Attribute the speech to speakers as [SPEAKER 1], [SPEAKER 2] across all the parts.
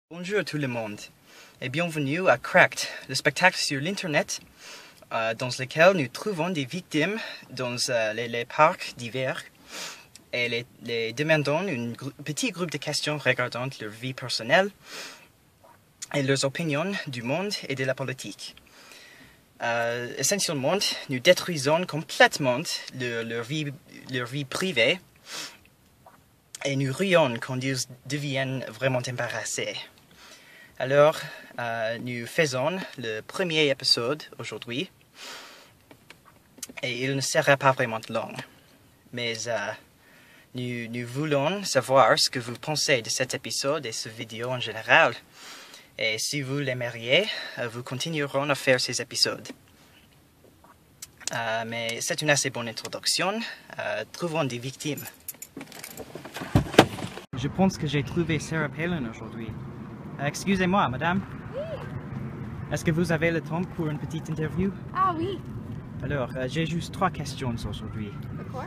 [SPEAKER 1] Bonjour tout le monde et bienvenue à Cracked, le spectacle sur l'internet dans lequel nous trouvons des victimes dans les parcs d'hiver et les demandons un petit groupe de questions regardant leur vie personnelle et leurs opinions du monde et de la politique. Essentiellement, nous détruisons complètement leur vie privée et nous rions quand ils deviennent vraiment embarrassés. Alors, nous faisons le premier épisode aujourd'hui et il ne sera pas vraiment long. Mais nous voulons savoir ce que vous pensez de cet épisode et ce vidéo en général. Et si vous l'aimeriez, vous continuerons à faire ces épisodes. Mais c'est une assez bonne introduction. Trouvons des victimes. Je pense que j'ai trouvé Sarah Palin aujourd'hui. Excusez-moi, madame.
[SPEAKER 2] Oui.
[SPEAKER 1] Est-ce que vous avez le temps pour une petite interview?
[SPEAKER 2] Ah oui.
[SPEAKER 1] Alors, j'ai juste 3 questions aujourd'hui.
[SPEAKER 2] D'accord.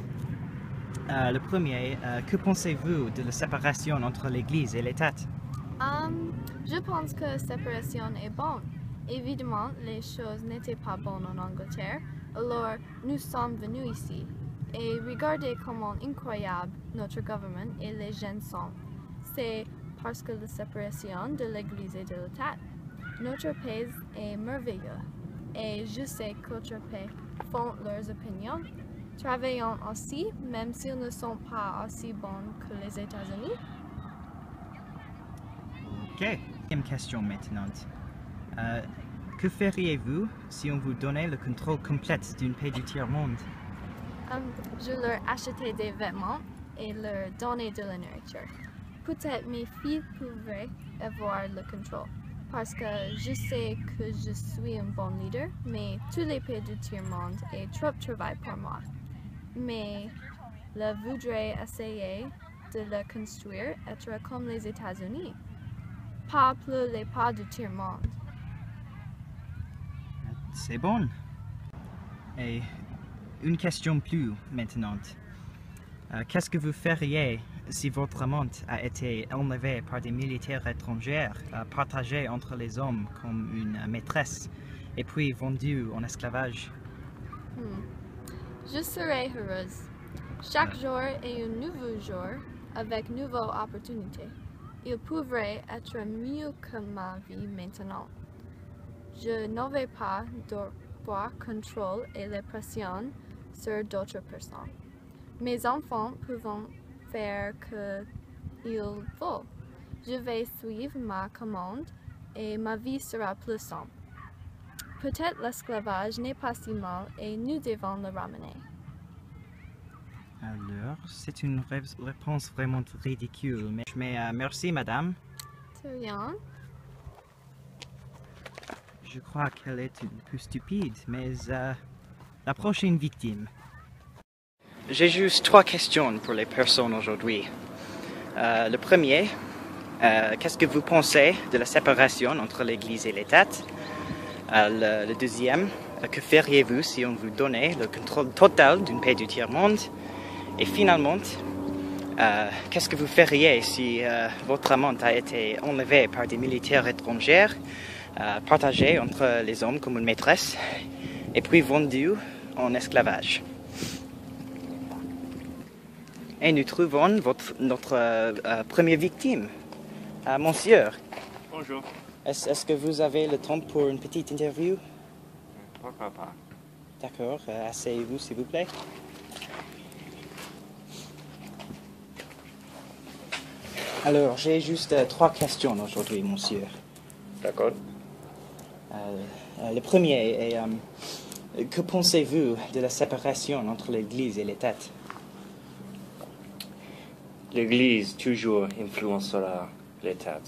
[SPEAKER 1] Le premier, que pensez-vous de la séparation entre l'Église et l'État?
[SPEAKER 2] Je pense que la séparation est bonne. Évidemment, les choses n'étaient pas bonnes en Angleterre, alors nous sommes venus ici. Et regardez comment incroyable notre gouvernement et les gens sont. C'est parce que la séparation de l'Église et de l'État. Notre pays est merveilleux et je sais qu'autres pays font leurs opinions. Travaillons aussi, même s'ils ne sont pas aussi bons que les États-Unis.
[SPEAKER 1] Ok. Deuxième question maintenant. Que feriez-vous si on vous donnait le contrôle complet d'un pays du tiers-monde?
[SPEAKER 2] Je leur achetais des vêtements et leur donnais de la nourriture. Peut-être mes filles pourraient avoir le contrôle, parce que je sais que je suis un bon leader, mais tous les pays du tiers-monde et trop travail pour moi. Mais je voudrais essayer de le construire être comme les États-Unis, pas plus les pays du tiers-monde.
[SPEAKER 1] C'est bon. Et une question plus maintenant. Qu'est-ce que vous feriez si votre amante a été enlevée par des militaires étrangers, partagée entre les hommes comme une maîtresse, et puis vendue en esclavage?
[SPEAKER 2] Je serais heureuse. Chaque jour est un nouveau jour avec nouvelles opportunités. Il pourrait être mieux que ma vie maintenant. Je n'avais pas d'avoir contrôle et la pression sur d'autres personnes. Mes enfants peuvent faire ce qu'ils veulent. Je vais suivre ma commande et ma vie sera plus simple. Peut-être l'esclavage n'est pas si mal et nous devons le ramener.
[SPEAKER 1] Alors, c'est une réponse vraiment ridicule, mais merci madame.
[SPEAKER 2] C'est rien.
[SPEAKER 1] Je crois qu'elle est un peu stupide, mais la prochaine victime. J'ai juste 3 questions pour les personnes aujourd'hui. Le premier, qu'est-ce que vous pensez de la séparation entre l'Église et l'État? Le deuxième, que feriez-vous si on vous donnait le contrôle total d'un pays du tiers-monde? Et finalement, qu'est-ce que vous feriez si votre amante a été enlevée par des militaires étrangers, partagée entre les hommes comme une maîtresse, et puis vendue en esclavage? Et nous trouvons notre première victime, monsieur.
[SPEAKER 3] Bonjour.
[SPEAKER 1] Est-ce que vous avez le temps pour une petite interview?
[SPEAKER 3] Pourquoi pas?
[SPEAKER 1] D'accord, asseyez-vous s'il vous plaît. Alors, j'ai juste 3 questions aujourd'hui, monsieur.
[SPEAKER 3] D'accord.
[SPEAKER 1] Le premier est, que pensez-vous de la séparation entre l'Église et l'État?
[SPEAKER 3] L'Église toujours influencera l'État.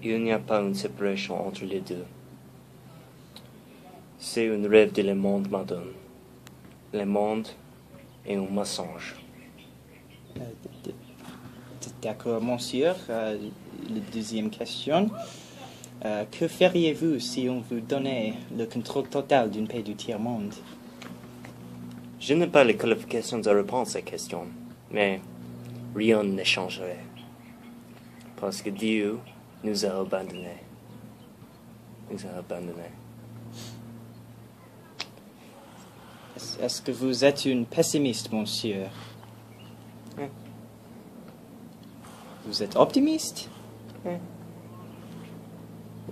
[SPEAKER 3] Il n'y a pas une séparation entre les deux. C'est un rêve de le monde moderne. Le monde est un mensonge.
[SPEAKER 1] D'accord, monsieur. La deuxième question. Que feriez-vous si on vous donnait le contrôle total d'un pays du tiers-monde?
[SPEAKER 3] Je n'ai pas les qualifications de répondre à cette question, mais rien ne changerait. Parce que Dieu nous a abandonnés. Nous a abandonnés.
[SPEAKER 1] Est-ce que vous êtes une pessimiste, monsieur?
[SPEAKER 3] Oui.
[SPEAKER 1] Vous êtes optimiste?
[SPEAKER 3] Oui.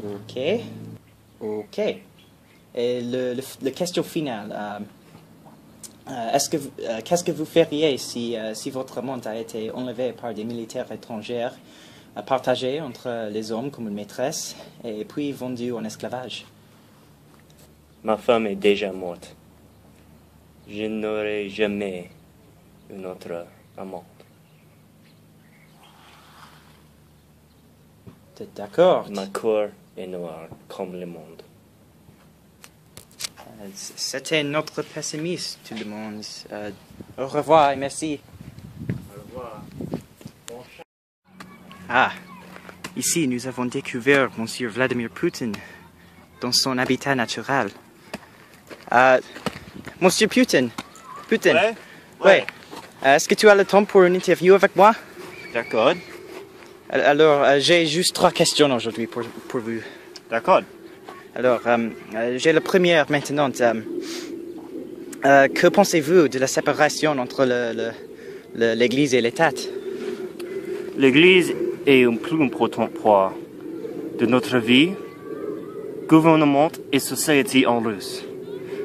[SPEAKER 1] Ok. Ok. Et la question finale. Qu'est-ce que vous feriez si votre monde a été enlevé par des militaires étrangers, partagé entre les hommes comme une maîtresse, et puis vendu en esclavage?
[SPEAKER 3] Ma femme est déjà morte. Je n'aurai jamais une autre amante.
[SPEAKER 1] D'accord.
[SPEAKER 3] Ma corps est noir comme le monde.
[SPEAKER 1] C'était notre pessimiste, tout le monde. Au revoir et merci.
[SPEAKER 3] Au revoir.
[SPEAKER 1] Ah, ici nous avons découvert Monsieur Vladimir Poutine dans son habitat naturel. Monsieur Poutine.
[SPEAKER 3] Ouais.
[SPEAKER 1] Ouais. Est-ce que tu as le temps pour une interview avec moi?
[SPEAKER 3] D'accord.
[SPEAKER 1] Alors, j'ai juste 3 questions aujourd'hui pour vous.
[SPEAKER 3] D'accord.
[SPEAKER 1] Alors, j'ai la première maintenant. Que pensez-vous de la séparation entre l'Église et l'État?
[SPEAKER 3] L'Église est un plus important point de notre vie, gouvernement et société en russe.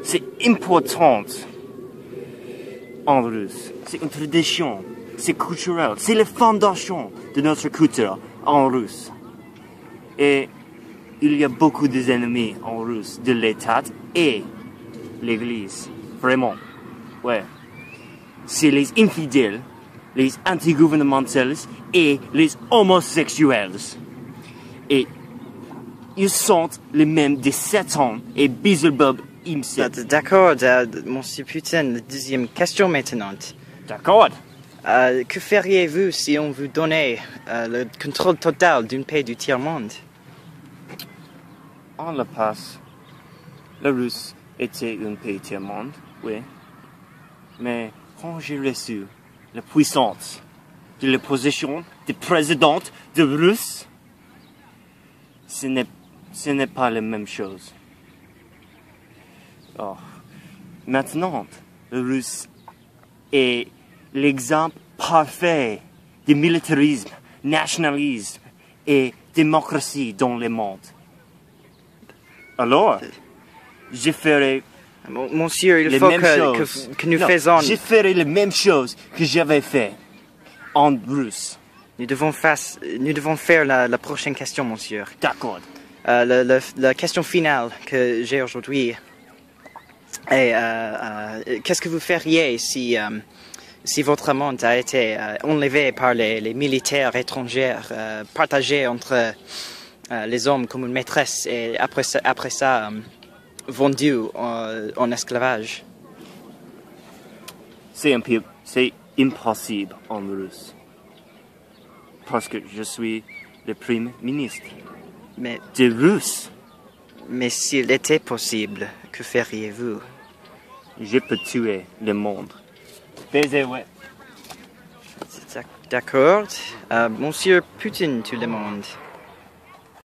[SPEAKER 3] C'est important en russe. C'est une tradition, c'est culturel, c'est la fondation de notre culture en russe. Et il y a beaucoup d'ennemis en russe de l'État et l'Église. Vraiment. Ouais. C'est les infidèles, les anti-gouvernementalistes et les homosexuels. Et ils sont les mêmes de Satan et Beelzebub himself.
[SPEAKER 1] D'accord, Monsieur Poutine, la deuxième question maintenant.
[SPEAKER 3] D'accord.
[SPEAKER 1] Que feriez-vous si on vous donnait le contrôle total d'une pays du tiers-monde?
[SPEAKER 3] En la passe, la Russe était un pays tiers-monde, oui. Mais quand j'ai reçu la puissance de la position de président de Russe, ce n'est pas la même chose. Oh. Maintenant, la Russe est l'exemple parfait de militarisme, nationalisme et démocratie dans le monde. Alors, je ferai
[SPEAKER 1] Monsieur, il
[SPEAKER 3] les
[SPEAKER 1] faut
[SPEAKER 3] mêmes choses.
[SPEAKER 1] que nous
[SPEAKER 3] Non,
[SPEAKER 1] faisons...
[SPEAKER 3] je ferai les mêmes choses que j'avais fait en russe.
[SPEAKER 1] Nous devons faire la prochaine question, monsieur.
[SPEAKER 3] D'accord.
[SPEAKER 1] La question finale que j'ai aujourd'hui est qu'est-ce que vous feriez si votre monde a été enlevé par les militaires étrangers, partagé entre les hommes comme une maîtresse et après ça vendu en esclavage?
[SPEAKER 3] C'est impossible en russe. Parce que je suis le premier ministre
[SPEAKER 1] Mais
[SPEAKER 3] de Russe.
[SPEAKER 1] s'il était possible, que feriez-vous?
[SPEAKER 3] Je peux tuer le monde. Baiser, ouais.
[SPEAKER 1] D'accord. Monsieur Poutine, tout le monde.